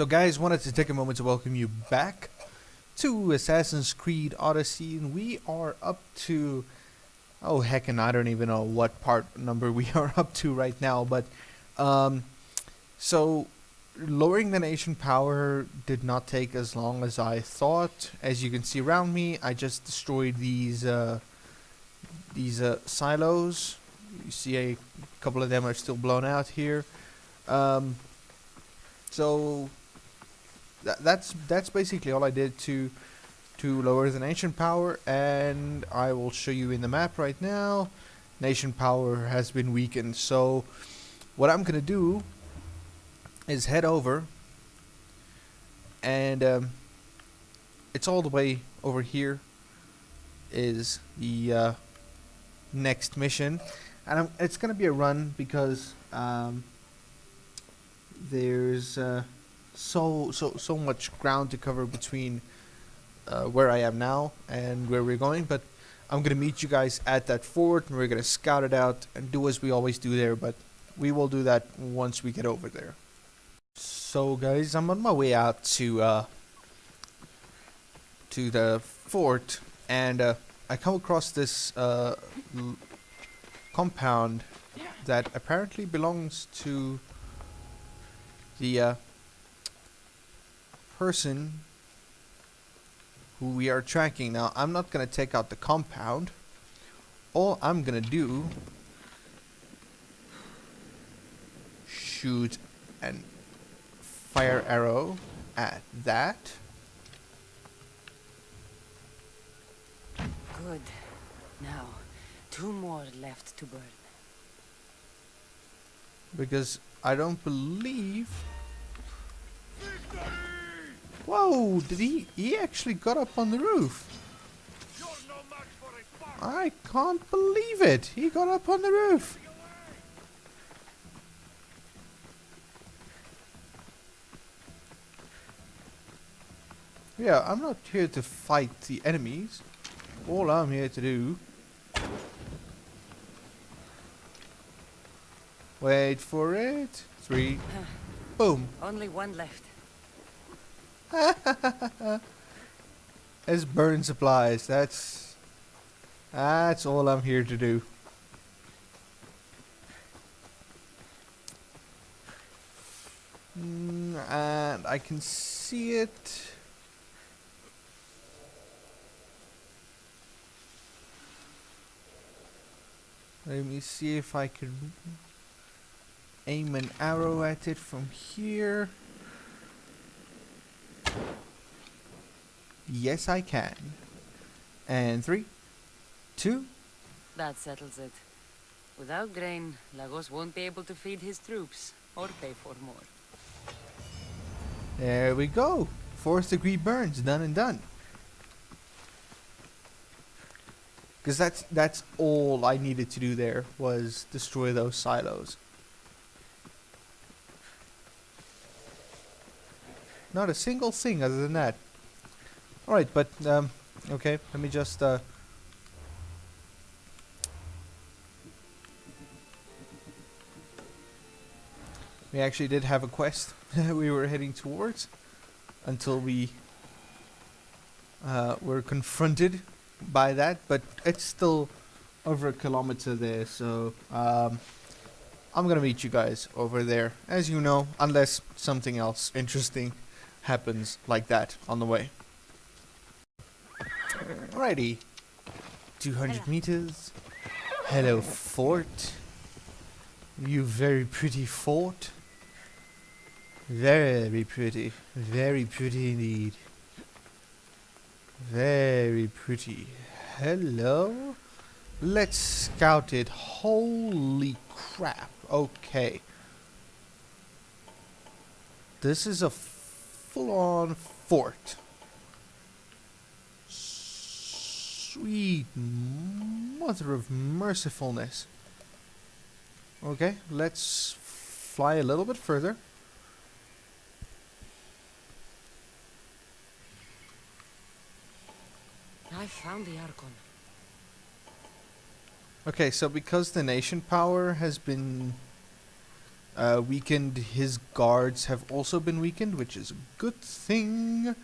So guys, wanted to take a moment to welcome you back to Assassin's Creed Odyssey, and we are up to, oh heck, and I don't even know what part number we are up to right now, but so lowering the nation power did not take as long as I thought. As you can see around me, I just destroyed these silos. You see a couple of them are still blown out here. So that's basically all I did to lower the nation power, and I will show you in the map right now. Nation power has been weakened, so what I'm gonna do is head over, and it's all the way over here is the next mission, and it's gonna be a run because there's so much ground to cover between where I am now and where we're going, but I'm gonna meet you guys at that fort and we're gonna scout it out and do as we always do there, but we will do that once we get over there. So guys, I'm on my way out to the fort, and I come across this compound that apparently belongs to the person who we are tracking. Now, I'm not gonna take out the compound. All I'm gonna do, shoot an fire arrow at that. Good. Now, 2 more left to burn. Because I don't believe... Whoa! Did he actually got up on the roof? I can't believe it! He got up on the roof! Yeah, I'm not here to fight the enemies. All I'm here to do... Wait for it. 3. Boom. Only 1 left. As burn supplies. That's all I'm here to do. And I can see it. Let me see if I can aim an arrow at it from here. Yes, I can. And 3, 2. That settles it. Without grain, Lagos won't be able to feed his troops or pay for more. There we go. 4th degree burns, done and done. Because that's all I needed to do there, was destroy those silos. Not a single thing other than that. Alright, but, okay, let me just, we actually did have a quest we were heading towards until we were confronted by that, but it's still over a kilometer there, so I'm gonna meet you guys over there, as you know, unless something else interesting happens like that on the way. Alrighty, 200 meters. Hello, fort. You very pretty fort. Very pretty indeed. Very pretty. Hello. Let's scout it. Holy crap. Okay. This is a full-on fort. Sweet mother of mercifulness. Okay, let's fly a little bit further. I found the Archon. Okay, so because the nation power has been weakened. His guards have also been weakened, which is a good thing.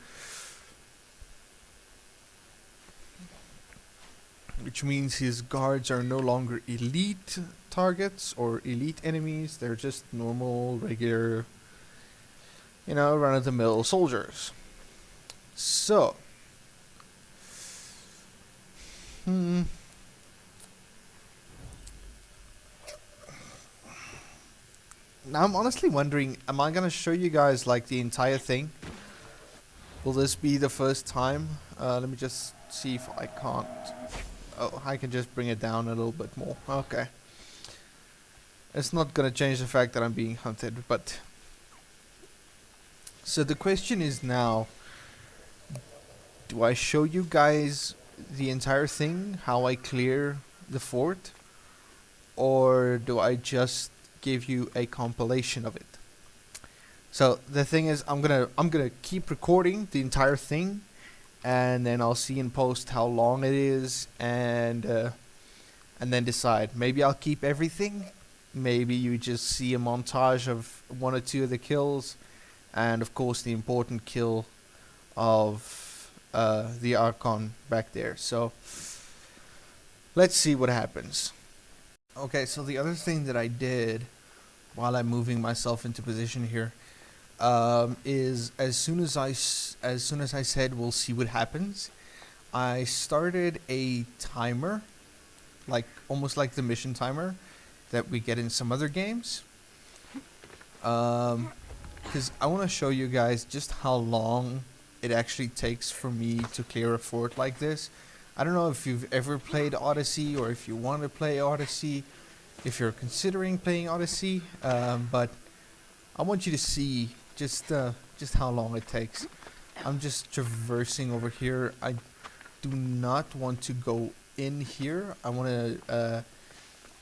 Which means his guards are no longer elite targets or elite enemies. They're just normal, regular, run-of-the-mill soldiers. So, now I'm honestly wondering, am I gonna show you guys like the entire thing? Will this be the first time? Let me just see if I can't. Oh, I can just bring it down a little bit more. Okay. It's not gonna change the fact that I'm being hunted, but... So the question is now, do I show you guys the entire thing, how I clear the fort? Or do I just give you a compilation of it? So the thing is, I'm gonna keep recording the entire thing, and then I'll see in post how long it is, and then decide. Maybe I'll keep everything. Maybe you just see a montage of one or two of the kills, and of course the important kill of the Archon back there. So let's see what happens. Okay, so the other thing that I did while I'm moving myself into position here is as soon as I said we'll see what happens, I started a timer, like almost like the mission timer that we get in some other games, because I want to show you guys just how long it actually takes for me to clear a fort like this. I don't know if you've ever played Odyssey, or if you want to play Odyssey, if you're considering playing Odyssey, but I want you to see just how long it takes. I'm just traversing over here. I do not want to go in here. I want to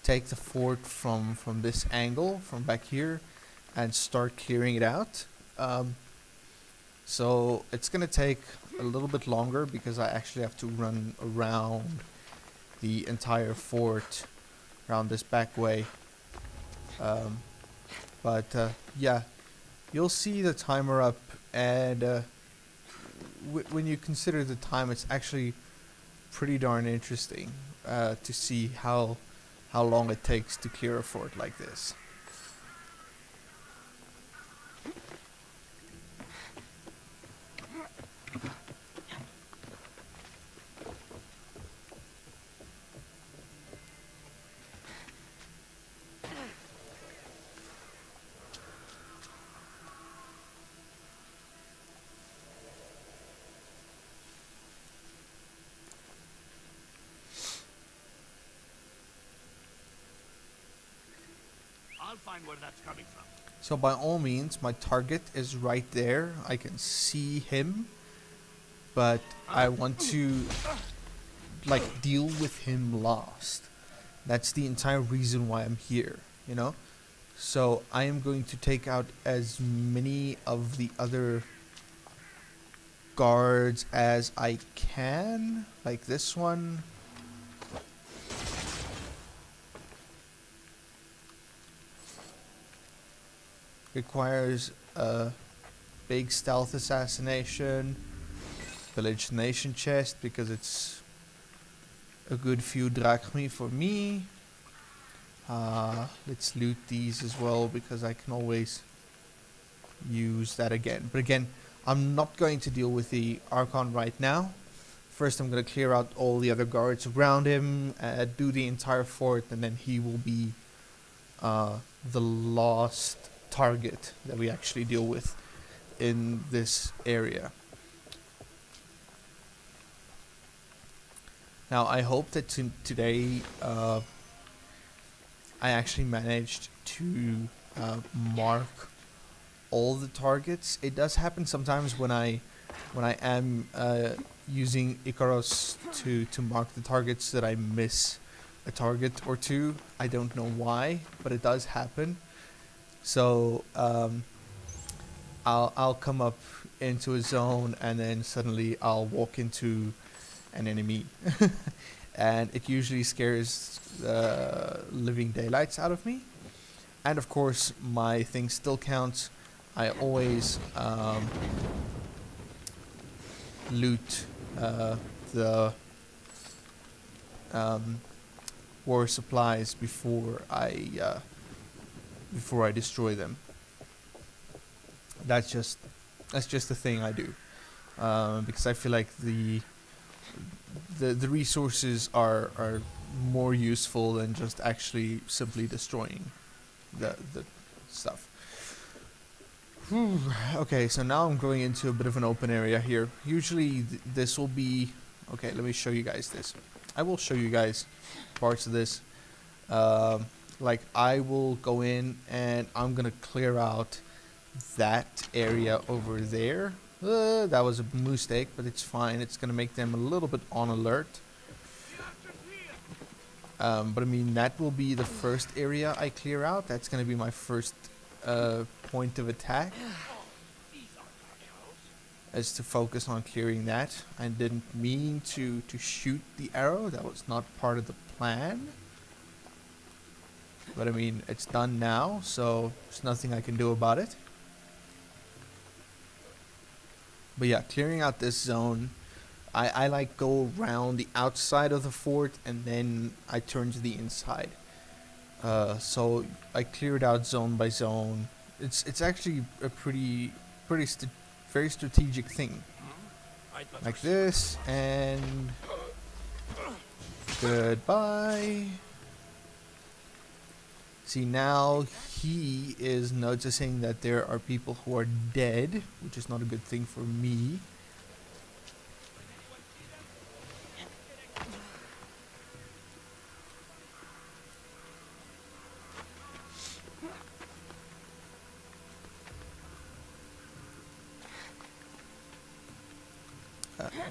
take the fort from this angle, from back here, and start clearing it out. So it's gonna take a little bit longer because I actually have to run around the entire fort, around this back way. But yeah, you'll see the timer up, and when you consider the time, it's actually pretty darn interesting to see how long it takes to clear a fort like this. I'll find where that's coming from. So by all means, my target is right there. I can see him, but I want to like deal with him last. That's the entire reason why I'm here, you know? So I am going to take out as many of the other guards as I can, like this one. Requires a big stealth assassination, village nation chest because it's a good few drachmi for me. Let's loot these as well because I can always use that again. But again, I'm not going to deal with the Archon right now. First I'm going to clear out all the other guards around him, do the entire fort, and then he will be the last target that we actually deal with in this area. Now I hope that today I actually managed to mark all the targets. It does happen sometimes when I am using Icaros to mark the targets that I miss a target or two. I don't know why, but it does happen. So I'll come up into a zone and then suddenly I'll walk into an enemy and it usually scares living daylights out of me. And of course, my thing still counts. I always loot the um, war supplies before I destroy them. That's just the thing I do, because I feel like the resources are more useful than just actually simply destroying the stuff. Whew. Okay, so now I'm going into a bit of an open area here. Usually this will be... Okay, let me show you guys this. I will show you guys parts of this. Like, I will go in and I'm gonna clear out that area over there. That was a mistake, but it's fine. It's gonna make them a little bit on alert. But I mean, that will be the first area I clear out. That's gonna be my first point of attack, is to focus on clearing that. I didn't mean to shoot the arrow. That was not part of the plan. But I mean, it's done now, so there's nothing I can do about it. But yeah, clearing out this zone, I like go around the outside of the fort and then I turn to the inside. So I cleared out zone by zone. It's actually a very strategic thing. Like this, and goodbye. See, now he is noticing that there are people who are dead, which is not a good thing for me.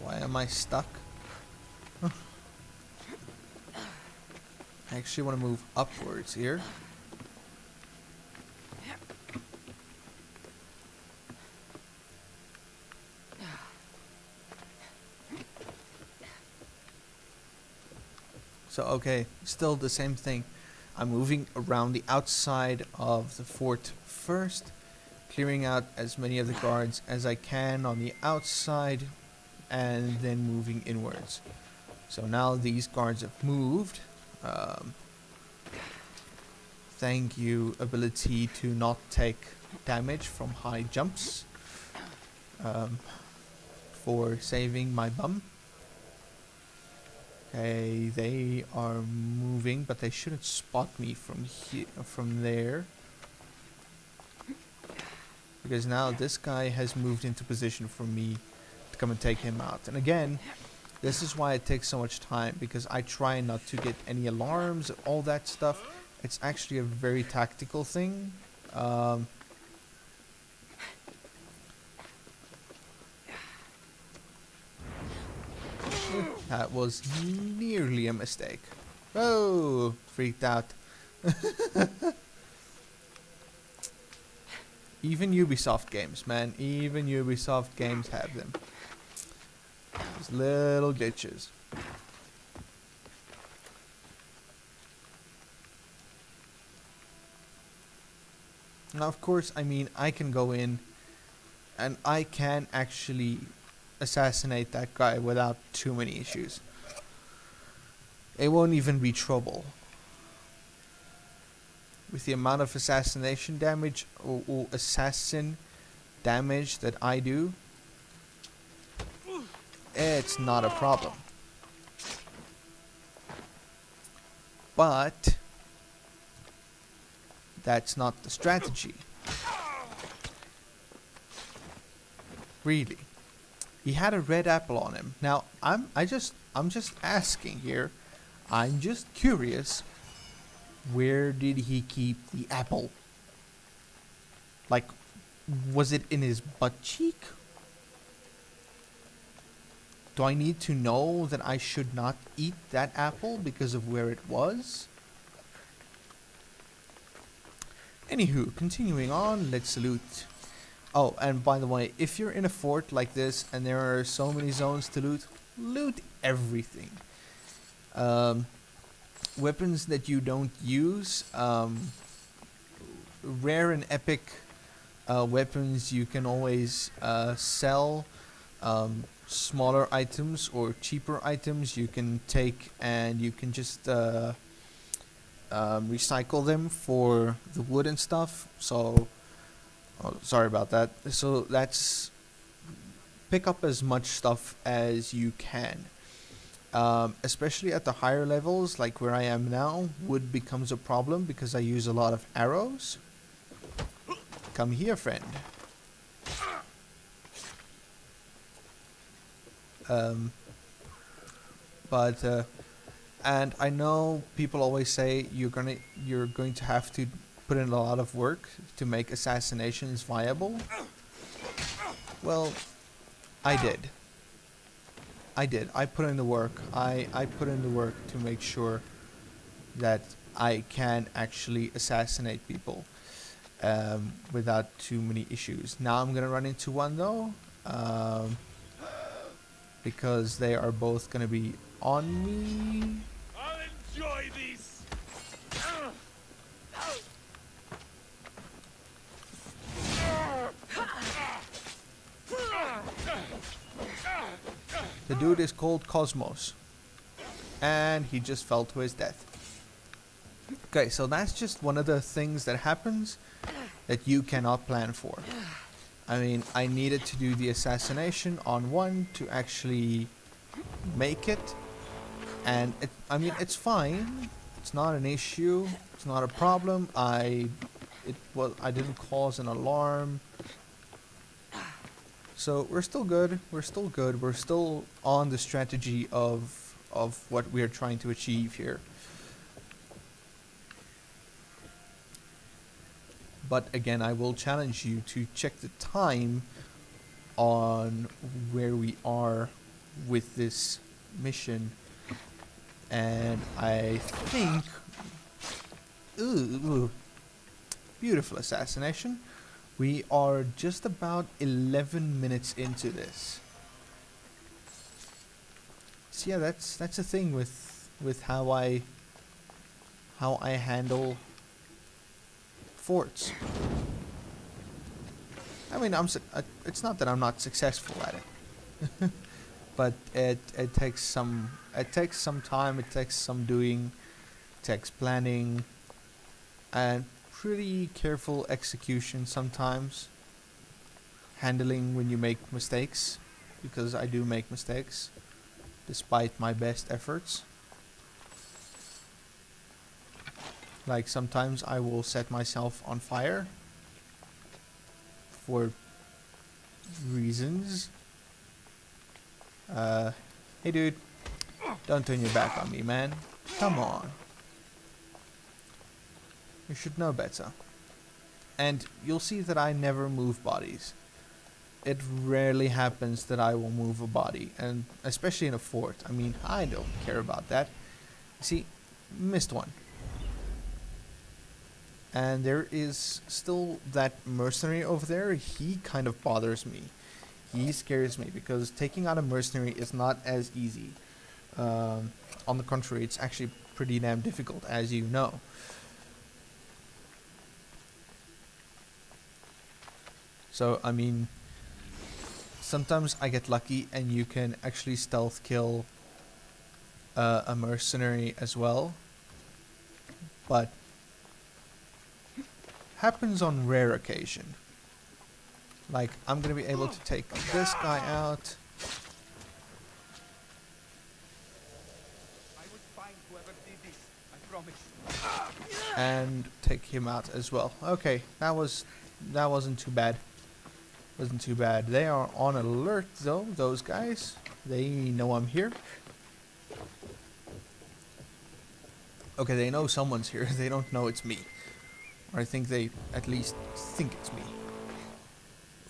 Why am I stuck? I actually want to move upwards here. So, okay, still the same thing. I'm moving around the outside of the fort first, clearing out as many of the guards as I can on the outside, and then moving inwards. So now these guards have moved. Thank you, ability to not take damage from high jumps, for saving my bum. Okay, they are moving, but they shouldn't spot me from there. Because now this guy has moved into position for me to come and take him out. And again, this is why it takes so much time, because I try not to get any alarms, all that stuff. It's actually a very tactical thing. That was nearly a mistake. Oh, freaked out. Even Ubisoft games, man. Even Ubisoft games have them. These little glitches. Now, of course, I mean, I can go in and I can actually assassinate that guy without too many issues. It won't even be trouble. With the amount of assassination damage or assassin damage that I do, it's not a problem. But that's not the strategy. Really. He had a red apple on him. Now, I'm just asking here. I'm just curious. Where did he keep the apple? Like, was it in his butt cheek? Do I need to know that I should not eat that apple because of where it was? Anywho, continuing on, let's loot. Oh, and by the way, if you're in a fort like this and there are so many zones to loot, loot everything. Weapons that you don't use, rare and epic weapons, you can always sell. Smaller items or cheaper items you can take and you can just recycle them for the wood and stuff. So, oh, sorry about that. So that's pick up as much stuff as you can. Especially at the higher levels, like where I am now, wood becomes a problem because I use a lot of arrows. Come here, friend. But and I know people always say you're going to have to put in a lot of work to make assassinations viable. Well, I did. I put in the work. I put in the work to make sure that I can actually assassinate people without too many issues. Now I'm gonna run into one though, because they are both gonna be on me. I'll enjoy this. The dude is called Cosmos, and he just fell to his death. Okay, so that's just one of the things that happens that you cannot plan for. I mean, I needed to do the assassination on one to actually make it, and I mean, it's fine. It's not an issue. It's not a problem. I didn't cause an alarm. So we're still good. We're still good. We're still on the strategy of what we are trying to achieve here. But again, I will challenge you to check the time on where we are with this mission. And I think... Ooh, beautiful assassination. We are just about 11 minutes into this. So yeah, that's the thing with how I handle forts. I mean, it's not that I'm not successful at it, but it takes some time. It takes some doing. It takes planning, and pretty careful execution sometimes. Handling when you make mistakes, because I do make mistakes, despite my best efforts. Like sometimes I will set myself on fire for reasons. Hey dude, don't turn your back on me, man. Come on. You should know better. And you'll see that I never move bodies. It rarely happens that I will move a body, and especially in a fort. I mean, I don't care about that. See, missed one. And there is still that mercenary over there. He kind of bothers me. He scares me because taking out a mercenary is not as easy. On the contrary, it's actually pretty damn difficult, as you know. So, I mean, sometimes I get lucky and you can actually stealth kill a mercenary as well. But happens on rare occasion. Like, I'm gonna be able to take this guy out. I would find whoever did this, I promise. And take him out as well. Okay, that wasn't too bad. Wasn't too bad. They are on alert though, those guys. They know I'm here. Okay, they know someone's here. They don't know it's me. Or I think they at least think it's me.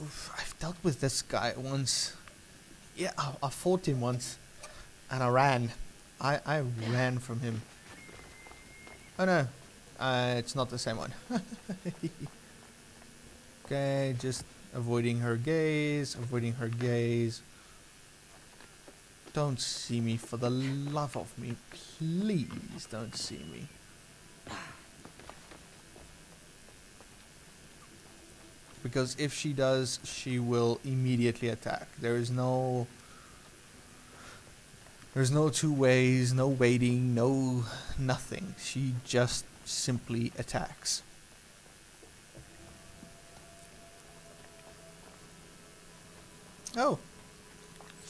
Oof, I've dealt with this guy once. Yeah, I fought him once. And I ran. I ran from him. Oh no. It's not the same one. Okay, just avoiding her gaze. Avoiding her gaze. Don't see me, for the love of me. Please don't see me. Because if she does, she will immediately attack. There's no two ways, no waiting, no nothing. She just simply attacks. Oh,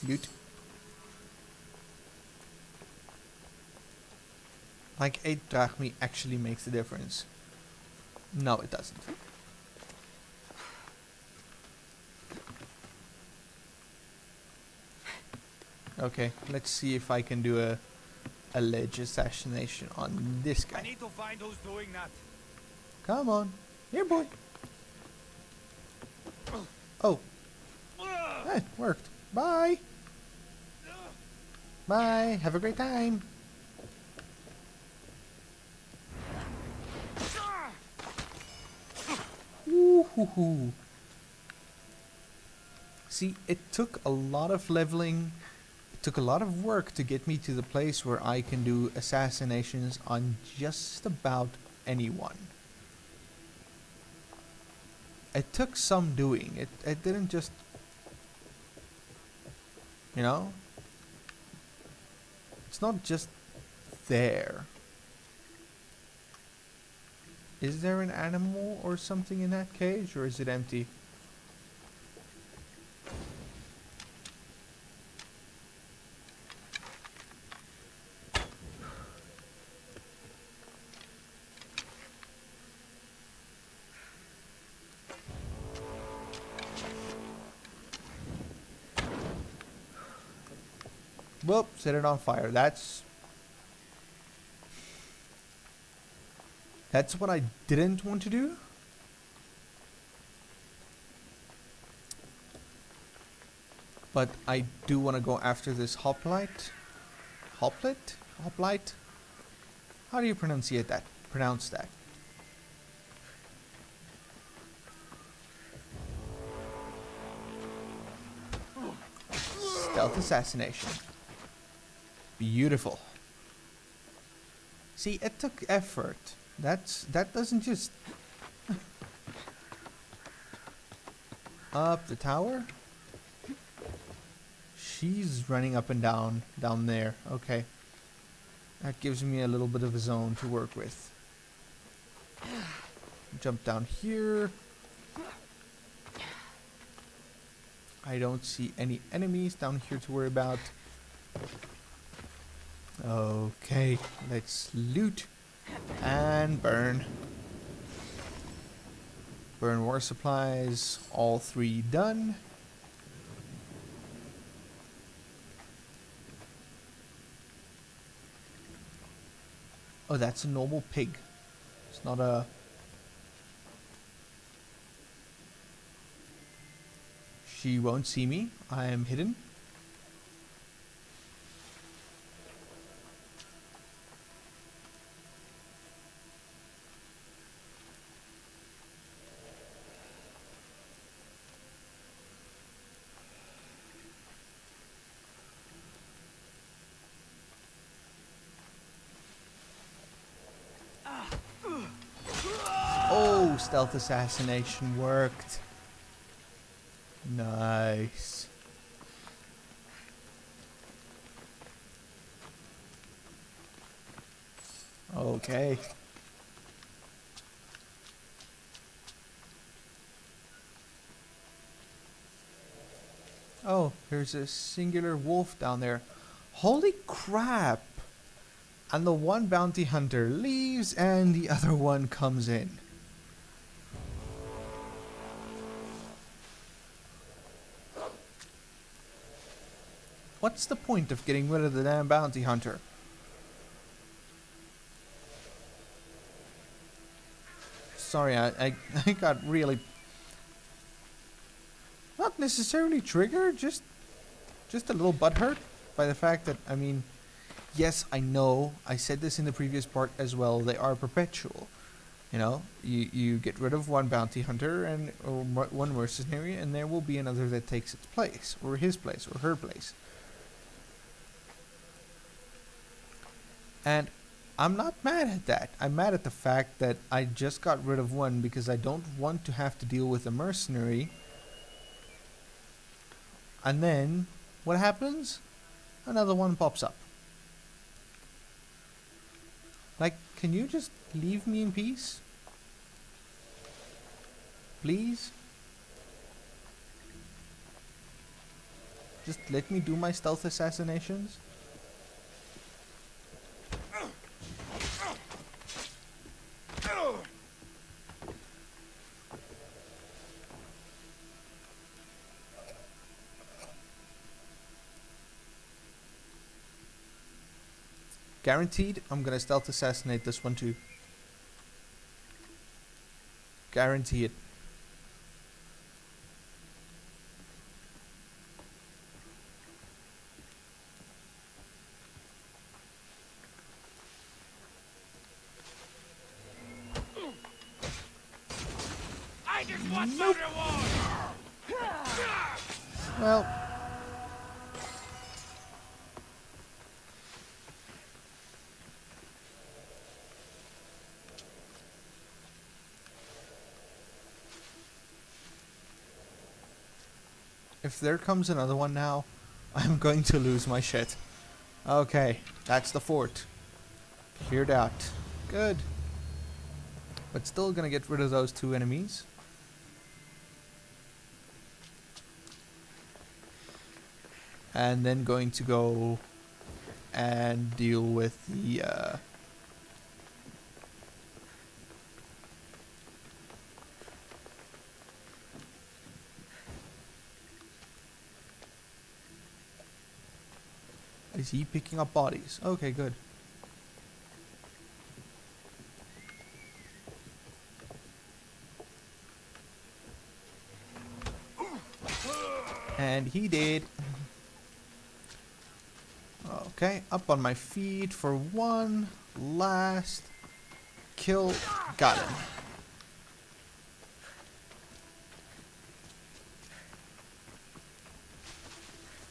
loot. Like 8 drachmi actually makes a difference. No, it doesn't. Okay, let's see if I can do a ledge assassination on this I guy. need to find who's doing that. Come on. Here, boy. Oh, it worked. Bye. Bye. Have a great time. Woo-hoo-hoo. See, it took a lot of leveling. It took a lot of work to get me to the place where I can do assassinations on just about anyone. It took some doing. It didn't just, you know? It's not just there. Is there an animal or something in that cage, or is it empty? Whoop, set it on fire. That's what I didn't want to do. But I do want to go after this hoplite. Hoplite? Hoplite? How do you pronounce that? Stealth assassination. Beautiful. See, it took effort. That doesn't just up the tower. She's running up and down there. Okay. That gives me a little bit of a zone to work with. Jump down here. I don't see any enemies down here to worry about. Okay, let's loot and burn. Burn war supplies, all 3 done. Oh, that's a normal pig. It's not a... She won't see me. I am hidden. Oh, stealth assassination worked. Nice. Okay. Oh, there's a singular wolf down there. Holy crap! And the one bounty hunter leaves and the other one comes in. What's the point of getting rid of the damn bounty hunter? Sorry, I got really... Not necessarily triggered, just a little butthurt by the fact that, I mean... Yes, I know, I said this in the previous part as well, they are perpetual. You know, you get rid of one bounty hunter and or one mercenary and there will be another that takes its place, or his place, or her place. And I'm not mad at that. I'm mad at the fact that I just got rid of one because I don't want to have to deal with a mercenary. And then, what happens? Another one pops up. Like, can you just leave me in peace? Please? Just let me do my stealth assassinations? Guaranteed, I'm gonna stealth assassinate this one too. Guarantee it. I just want some reward! Well, if there comes another one now, I'm going to lose my shit. Okay, that's the fort. Cleared out. Good. But still gonna get rid of those two enemies. And then going to go and deal with the is he picking up bodies? Okay, good. And he did. Okay, up on my feet for one last kill. Got him.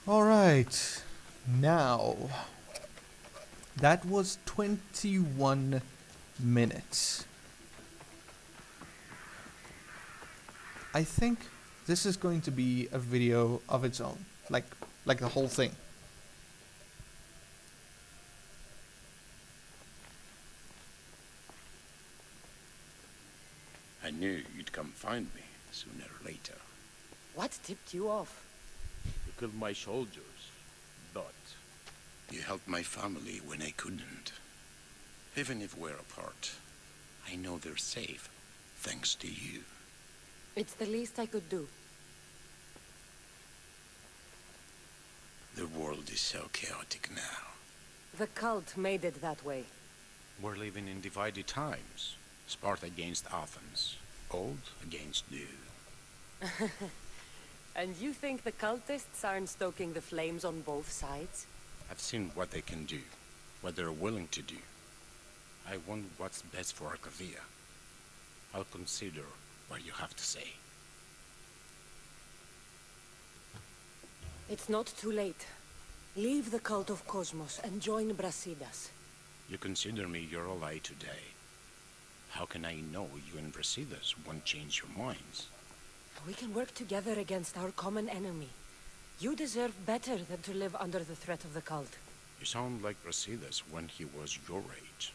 Alright. Now, that was 21 minutes. I think this is going to be a video of its own. Like the whole thing. I knew you'd come find me sooner or later. What tipped you off? You killed my soldiers, but You helped my family when I couldn't. Even if we're apart, I know they're safe, thanks to you. It's the least I could do. The world is so chaotic now. The cult made it that way. We're living in divided times. Sparta against Athens. Old against new. And you think the cultists aren't stoking the flames on both sides? I've seen what they can do, what they're willing to do. I want what's best for Arcadia. I'll consider what you have to say. It's not too late. Leave the cult of Cosmos and join Brasidas. You consider me your ally today. How can I know you and Brasidas won't change your minds? We can work together against our common enemy. You deserve better than to live under the threat of the cult. You sound like Brasidas when he was your age.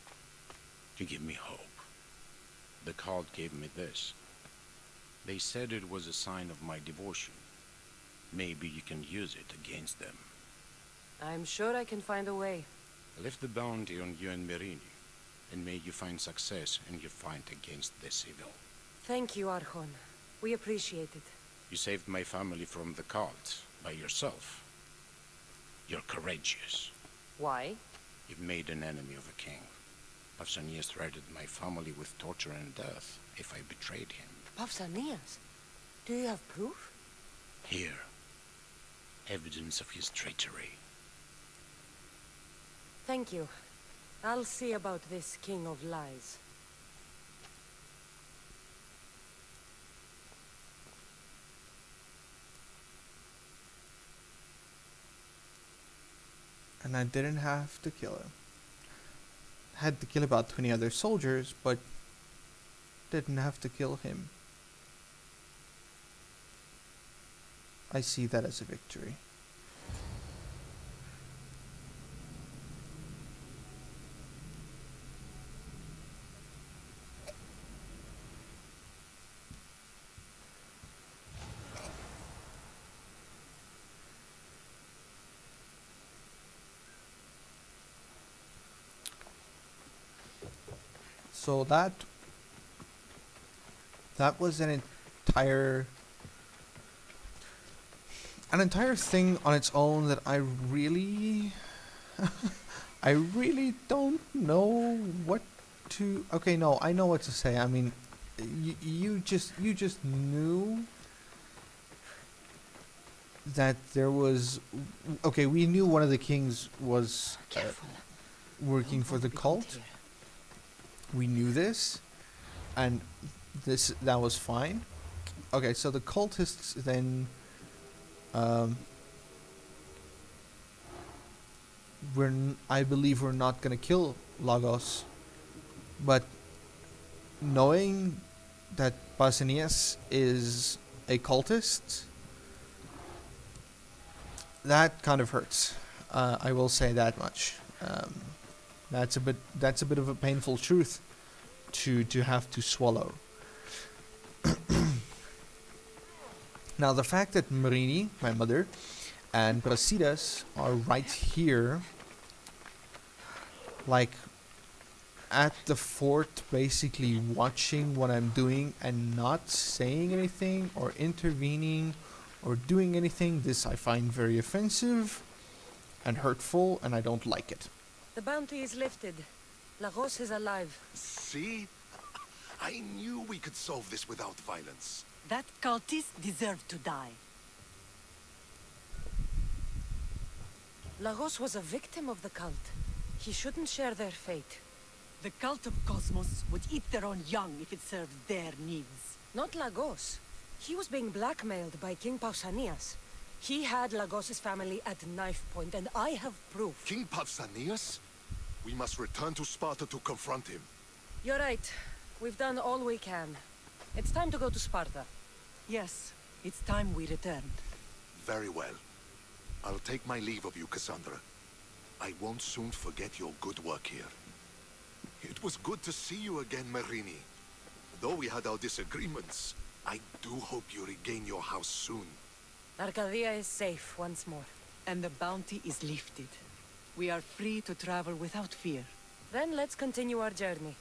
You give me hope. The cult gave me this. They said it was a sign of my devotion. Maybe you can use it against them. I'm sure I can find a way. I lift the bounty on you and Merini, and may you find success in your fight against the civil. Thank you, Archon. We appreciate it. You saved my family from the cult by yourself. You're courageous. Why? You've made an enemy of a king. Pausanias threatened my family with torture and death if I betrayed him. Pausanias? Do you have proof? Here, evidence of his treachery. Thank you. I'll see about this King of Lies. And I didn't have to kill him. had to kill about 20 other soldiers, but didn't have to kill him. I see that as a victory. So that was an entire thing on its own that I really I really don't know what to. Okay, no, I know what to say. I mean, you just knew that there was. Okay, we knew one of the kings was Careful. working for the cult. Here. We knew this, and that was fine. Okay, so the cultists then I believe we're not gonna kill Lagos, but knowing that Pausanias is a cultist, that kind of hurts. I will say that much. That's a bit of a painful truth to have to swallow. Now the fact that Marini, my mother, and Brasidas are right here, like at the fort, basically watching what I'm doing and not saying anything or intervening or doing anything, this I find very offensive and hurtful, and I don't like it. The bounty is lifted. Lagos is alive. See? I knew we could solve this without violence. That cultist deserved to die. Lagos was a victim of the cult. He shouldn't share their fate. The cult of Cosmos would eat their own young if it served their needs. Not Lagos. He was being blackmailed by King Pausanias. He had Lagos's family at knife point, and I have proof. King Pausanias? We must return to Sparta to confront him. You're right. We've done all we can. It's time to go to Sparta. Yes, it's time we returned. Very well. I'll take my leave of you, Cassandra. I won't soon forget your good work here. It was good to see you again, Marini. Though we had our disagreements, I do hope you regain your house soon. Arcadia is safe once more. And the bounty is lifted. We are free to travel without fear. Then let's continue our journey.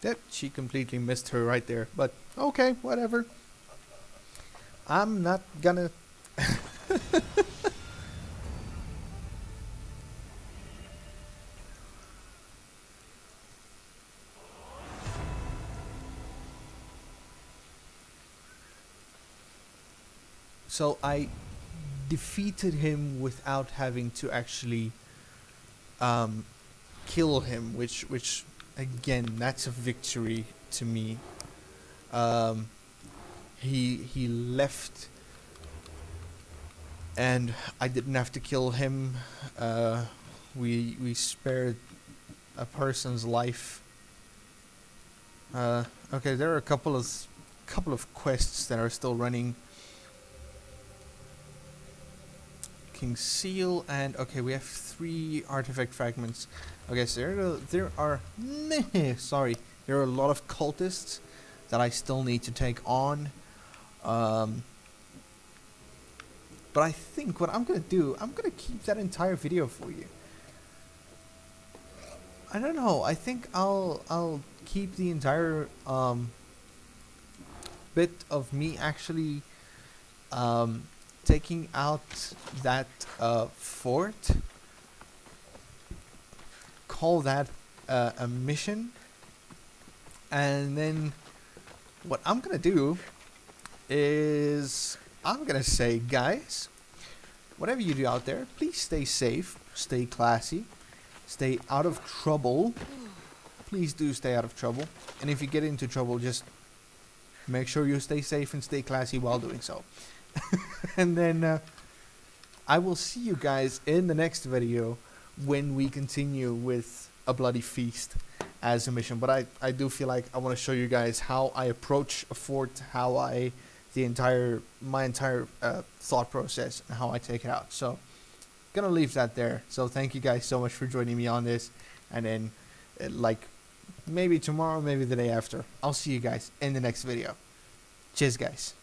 Yep, she completely missed her right there. But okay, whatever. I'm not gonna... So I defeated him without having to actually kill him, which again, that's a victory to me. He left, and I didn't have to kill him. We spared a person's life. Okay, there are a couple of quests that are still running. King's Seal, and okay, we have 3 artifact fragments. Okay, so there are a lot of cultists that I still need to take on. But I think what I'm gonna do, I'm gonna keep that entire video for you. I don't know. I think I'll keep the entire bit of me actually taking out that fort. Call that a mission, and then what I'm gonna do is I'm gonna say, guys, whatever you do out there, please stay safe, stay classy, stay out of trouble. Please do stay out of trouble, and if you get into trouble, just make sure you stay safe and stay classy while doing so. And then I will see you guys in the next video when we continue with a bloody feast as a mission. But I do feel like I want to show you guys how I approach a fort, how my entire thought process, and how I take it out. So gonna leave that there. So thank you guys so much for joining me on this, and then like maybe tomorrow, maybe the day after, I'll see you guys in the next video. Cheers, guys.